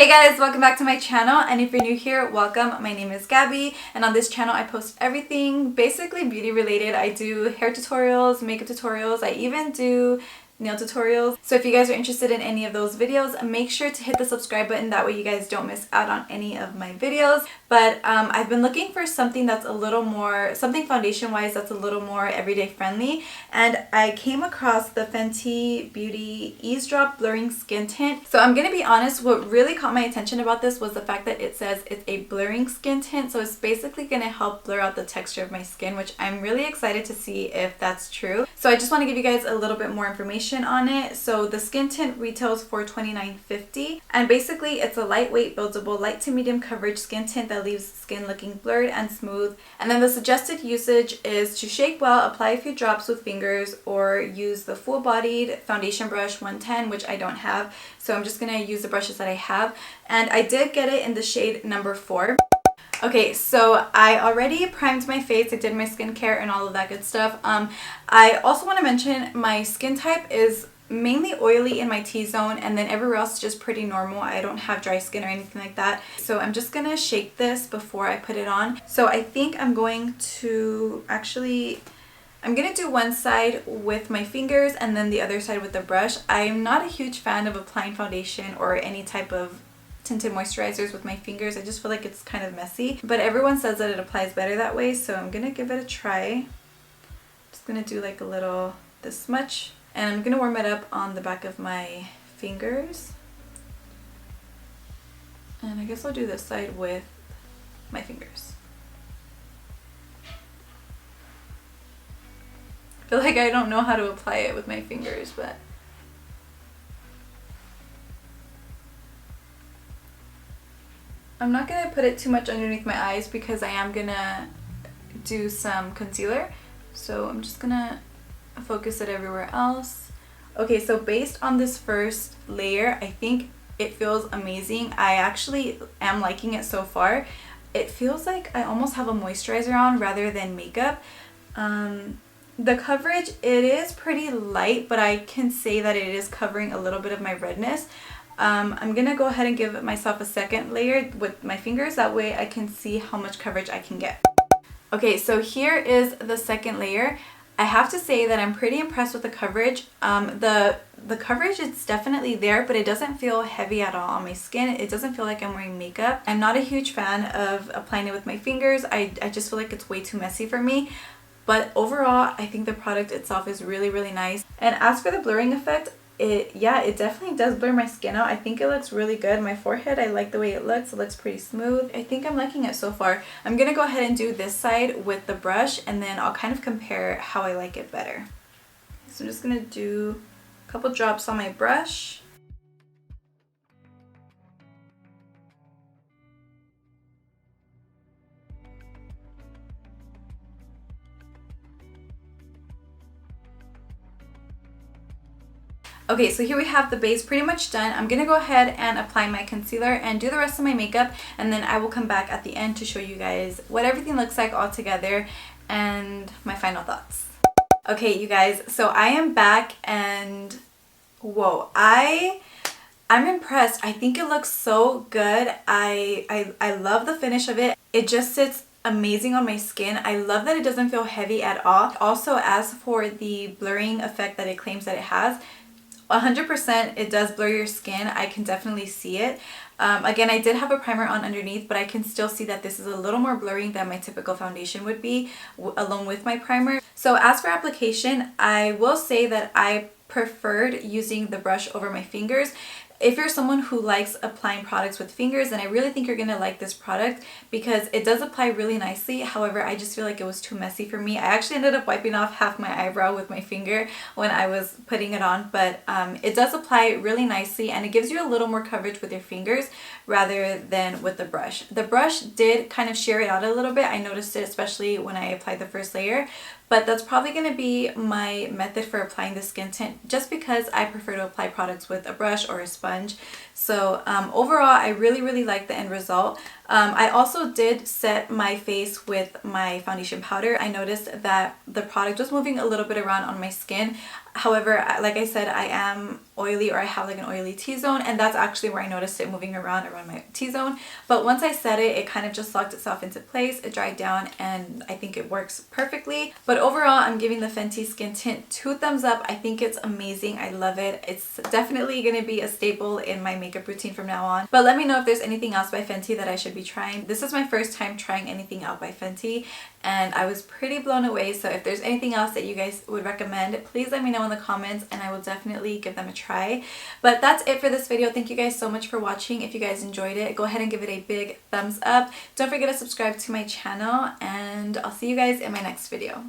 Hey guys, welcome back to my channel, and if you're new here, welcome. My name is Gabby, and on this channel I post everything basically beauty related. I do hair tutorials, makeup tutorials, I even do nail tutorials. So if you guys are interested in any of those videos, make sure to hit the subscribe button, that way you guys don't miss out on any of my videos. But I've been looking for something that's a little more, something foundation wise that's a little more everyday friendly, and I came across the Fenty Beauty Eaze Drop Blurring Skin Tint. So I'm gonna be honest, what really caught my attention about this was the fact that it says it's a blurring skin tint, so it's basically gonna help blur out the texture of my skin, which I'm really excited to see if that's true. So I just want to give you guys a little bit more information on it. So the skin tint retails for $29.50, and basically it's a lightweight buildable light to medium coverage skin tint that leaves skin looking blurred and smooth. And then the suggested usage is to shake well, apply a few drops with fingers, or use the full-bodied foundation brush 110, which I don't have, so I'm just gonna use the brushes that I have. And I did get it in the shade number 4. Okay, so I already primed my face, I did my skincare and all of that good stuff. I also want to mention my skin type is mainly oily in my T-zone, and then everywhere else is just pretty normal. I don't have dry skin or anything like that. So I'm just gonna shake this before I put it on. So I think I'm going to I'm gonna do one side with my fingers and then the other side with the brush. I'm not a huge fan of applying foundation or any type of tinted moisturizers with my fingers. I just feel like it's kind of messy, but everyone says that it applies better that way, so I'm gonna give it a try. I'm just gonna do like a little this much, and I'm gonna warm it up on the back of my fingers, and I guess I'll do this side with my fingers. I feel like I don't know how to apply it with my fingers, but I'm not going to put it too much underneath my eyes because I am going to do some concealer. So I'm just going to focus it everywhere else. Okay, so based on this first layer, I think it feels amazing. I actually am liking it so far. It feels like I almost have a moisturizer on rather than makeup. The coverage, it is pretty light, but I can say that it is covering a little bit of my redness. I'm gonna go ahead and give myself a second layer with my fingers, that way I can see how much coverage I can get. Okay, so here is the second layer. I have to say that I'm pretty impressed with the coverage. The coverage is definitely there, but it doesn't feel heavy at all on my skin. It doesn't feel like I'm wearing makeup. I'm not a huge fan of applying it with my fingers. I just feel like it's way too messy for me. But overall, I think the product itself is really, really nice. And as for the blurring effect, it definitely does blur my skin out. I think it looks really good. My forehead, I like the way it looks. It looks pretty smooth. I think I'm liking it so far. I'm gonna go ahead and do this side with the brush, and then I'll kind of compare how I like it better. So I'm just gonna do a couple drops on my brush. Okay, so here we have the base pretty much done. I'm gonna go ahead and apply my concealer and do the rest of my makeup, and then I will come back at the end to show you guys what everything looks like all together and my final thoughts. Okay, you guys, so I am back, and whoa, I'm impressed. I think it looks so good. I love the finish of it. It just sits amazing on my skin. I love that it doesn't feel heavy at all. Also, as for the blurring effect that it claims that it has, 100% it does blur your skin. I can definitely see it. Again, I did have a primer on underneath, but I can still see that this is a little more blurring than my typical foundation would be along with my primer. So as for application, I will say that I preferred using the brush over my fingers. If you're someone who likes applying products with fingers, then I really think you're gonna like this product because it does apply really nicely. However, I just feel like it was too messy for me. I actually ended up wiping off half my eyebrow with my finger when I was putting it on, but it does apply really nicely, and it gives you a little more coverage with your fingers rather than with the brush. The brush did kind of shear it out a little bit. I noticed it especially when I applied the first layer, but that's probably going to be my method for applying the skin tint, just because I prefer to apply products with a brush or a sponge. So overall, I really like the end result. I also did set my face with my foundation powder. I noticed that the product was moving a little bit around on my skin. However, like I said, I am oily, or I have like an oily T-zone, and that's actually where I noticed it moving around my T-zone. But once I set it, it kind of just locked itself into place. It dried down, and I think it works perfectly. But overall, I'm giving the Fenty Skin Tint 2 thumbs up. I think it's amazing. I love it. It's definitely going to be a staple in my makeup routine from now on. But let me know if there's anything else by Fenty that I should be trying. This is my first time trying anything out by Fenty, and I was pretty blown away. So if there's anything else that you guys would recommend, please let me know in the comments, and I will definitely give them a try. But that's it for this video. Thank you guys so much for watching. If you guys enjoyed it, go ahead and give it a big thumbs up. Don't forget to subscribe to my channel, and I'll see you guys in my next video.